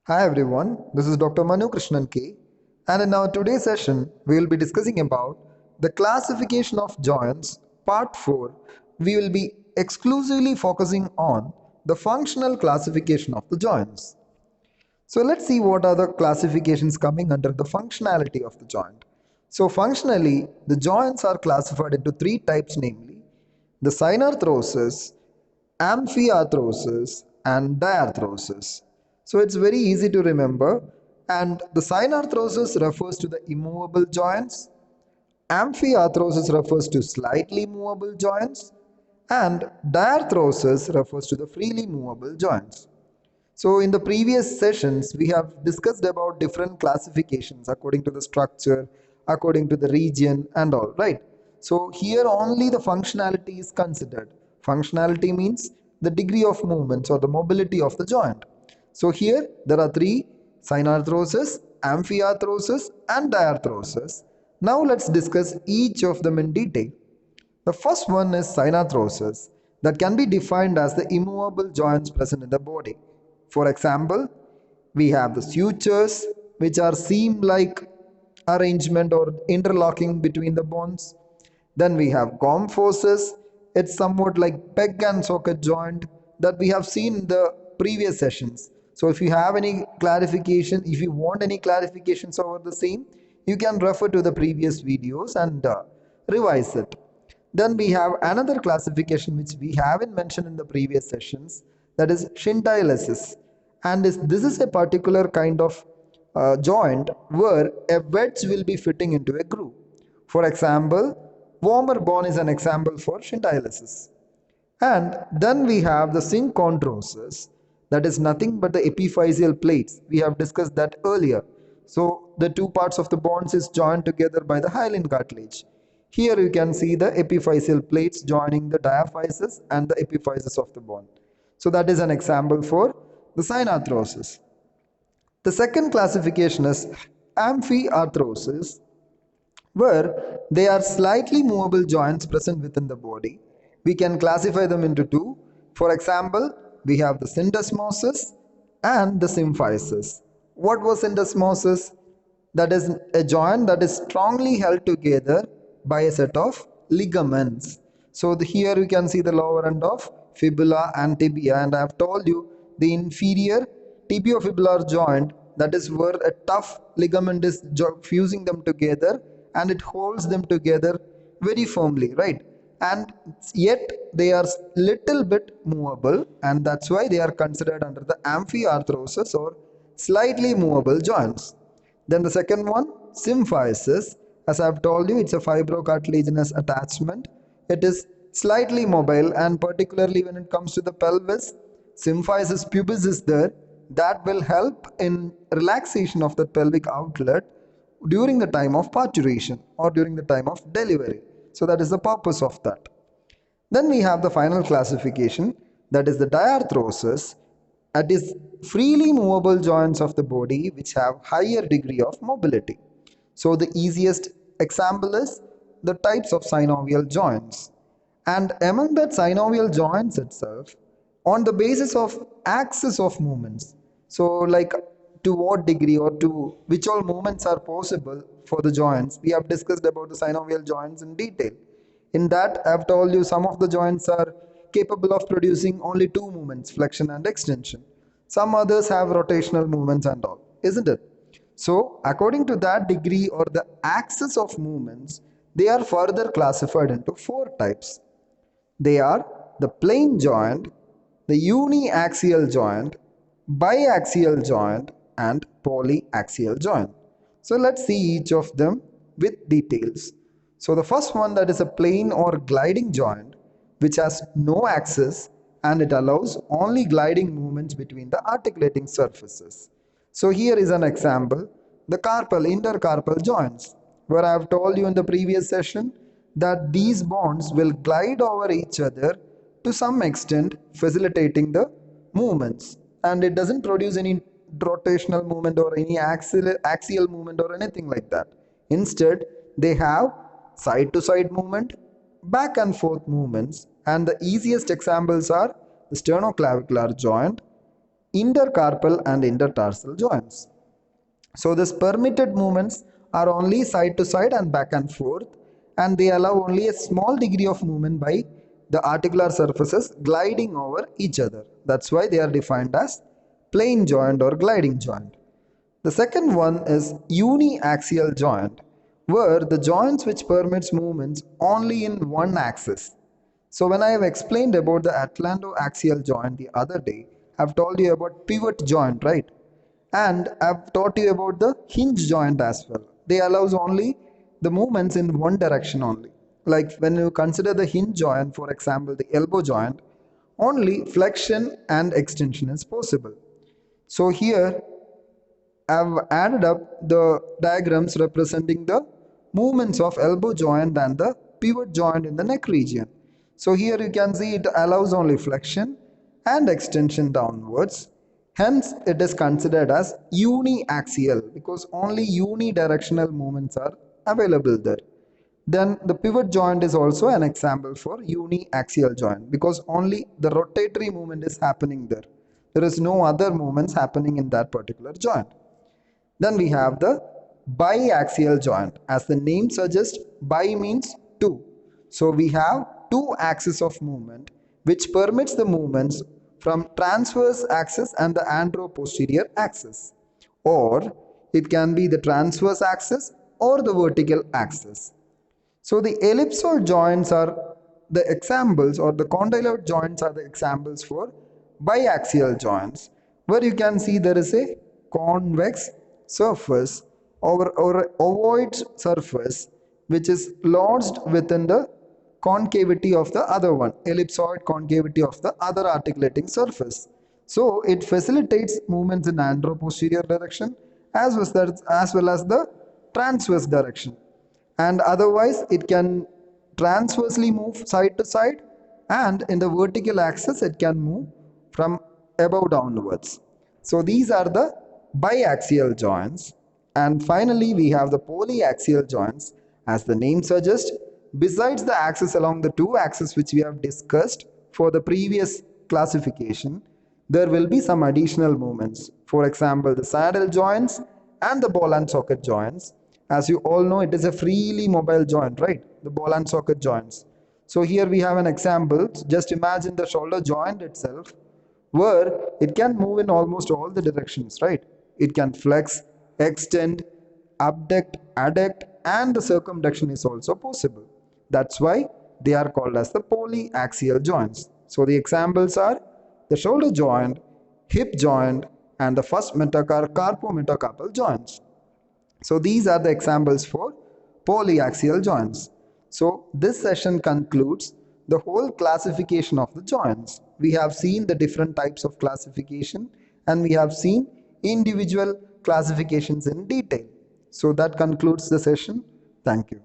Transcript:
Hi everyone, this is Dr. Manu Krishnan K, and in our today's session, we will be discussing about the classification of joints, part 4. We will be exclusively focusing on the functional classification of the joints. So let's see what are the classifications coming under the functionality of the joint. So functionally, the joints are classified into three types, namely the synarthrosis, amphiarthrosis, and diarthrosis. So it's very easy to remember. And the synarthrosis refers to the immovable joints, amphiarthrosis refers to slightly movable joints, and diarthrosis refers to the freely movable joints. So in the previous sessions, we have discussed about different classifications according to the structure, according to the region and all, right? So here only the functionality is considered. Functionality means the degree of movements or the mobility of the joint. So here there are three: synarthrosis, amphiarthrosis and diarthrosis. Now let's discuss each of them in detail. The first one is synarthrosis, that can be defined as the immovable joints present in the body. For example, we have the sutures, which are seam-like arrangement or interlocking between the bones. Then we have gomphoses. It's somewhat like peg and socket joint that we have seen in the previous sessions. So if you have any clarification, if you want any clarifications over the same, you can refer to the previous videos and revise it. Then we have another classification which we haven't mentioned in the previous sessions, that is scintillasis. And this is a particular kind of joint where a wedge will be fitting into a groove. For example, Wormer bone is an example for scintillasis. And then we have the synchondrosis, that is nothing but the epiphyseal plates. We have discussed that earlier. So the two parts of the bones is joined together by the hyaline cartilage. Here you can see the epiphyseal plates joining the diaphysis and the epiphysis of the bone. So that is an example for the synarthrosis. The second classification is amphiarthrosis, where they are slightly movable joints present within the body. We can classify them into two. For example, we have the syndesmosis and the symphysis. What was syndesmosis? That is a joint that is strongly held together by a set of ligaments. So here you can see the lower end of fibula and tibia, and I have told you the inferior tibiofibular joint, that is where a tough ligament is fusing them together and it holds them together very firmly, right? And yet they are little bit movable, and that's why they are considered under the amphiarthrosis or slightly movable joints. Then the second one, symphysis. As I've told you, it's a fibrocartilaginous attachment. It is slightly mobile, and particularly when it comes to the pelvis, symphysis pubis is there. That will help in relaxation of the pelvic outlet during the time of parturition or during the time of delivery. So that is the purpose of that. Then we have the final classification, that is the diarthrosis. That is freely movable joints of the body which have higher degree of mobility. So the easiest example is the types of synovial joints. And among that synovial joints itself, on the basis of axis of movements, so like to what degree or to which all movements are possible for the joints, we have discussed about the synovial joints in detail. In that, I have told you some of the joints are capable of producing only two movements, flexion and extension. Some others have rotational movements and all, isn't it? So according to that degree or the axis of movements, they are further classified into four types. They are the plane joint, the uniaxial joint, biaxial joint, and polyaxial joint. So let's see each of them with details. So the first one, that is a plane or gliding joint which has no axis and it allows only gliding movements between the articulating surfaces. So here is an example, the carpal, intercarpal joints, where I have told you in the previous session that these bonds will glide over each other to some extent, facilitating the movements, and it doesn't produce any rotational movement or any axial movement or anything like that. Instead, they have side to side movement, back and forth movements, and the easiest examples are the sternoclavicular joint, intercarpal and intertarsal joints. So these permitted movements are only side to side and back and forth, and they allow only a small degree of movement by the articular surfaces gliding over each other. That's why they are defined as plane joint or gliding joint. The second one is uniaxial joint, where the joints which permits movements only in one axis. So when I have explained about the atlantoaxial joint the other day, I've told you about pivot joint, right? And I've taught you about the hinge joint as well. They allows only the movements in one direction only. Like when you consider the hinge joint, for example, the elbow joint, only flexion and extension is possible. So here I've added up the diagrams representing the movements of elbow joint and the pivot joint in the neck region. So here you can see it allows only flexion and extension downwards. Hence, it is considered as uniaxial because only unidirectional movements are available there. Then the pivot joint is also an example for uniaxial joint because only the rotatory movement is happening there. There is no other movements happening in that particular joint. Then we have the biaxial joint. As the name suggests, bi means two. So we have two axes of movement which permits the movements from transverse axis and the anteroposterior axis, or it can be the transverse axis or the vertical axis. So the ellipsoid joints are the examples, or the condyloid joints are the examples for biaxial joints, where you can see there is a convex surface or ovoid surface which is lodged within the concavity of the other one, ellipsoid concavity of the other articulating surface. So it facilitates movements in anteroposterior direction as well as the transverse direction, and otherwise it can transversely move side to side, and in the vertical axis it can move from above downwards. So these are the biaxial joints. And finally we have the polyaxial joints. As the name suggests, besides the axis along the two axes which we have discussed for the previous classification, there will be some additional movements. For example, the saddle joints and the ball and socket joints. As you all know, it is a freely mobile joint, right? The ball and socket joints. So here we have an example. Just imagine the shoulder joint itself, where it can move in almost all the directions, right? It can flex, extend, abduct, adduct, and the circumduction is also possible. That's why they are called as the polyaxial joints. So the examples are the shoulder joint, hip joint, and the first carpometacarpal joints. So these are the examples for polyaxial joints. So this session concludes the whole classification of the joints. We have seen the different types of classification, and we have seen individual classifications in detail. So that concludes the session. Thank you.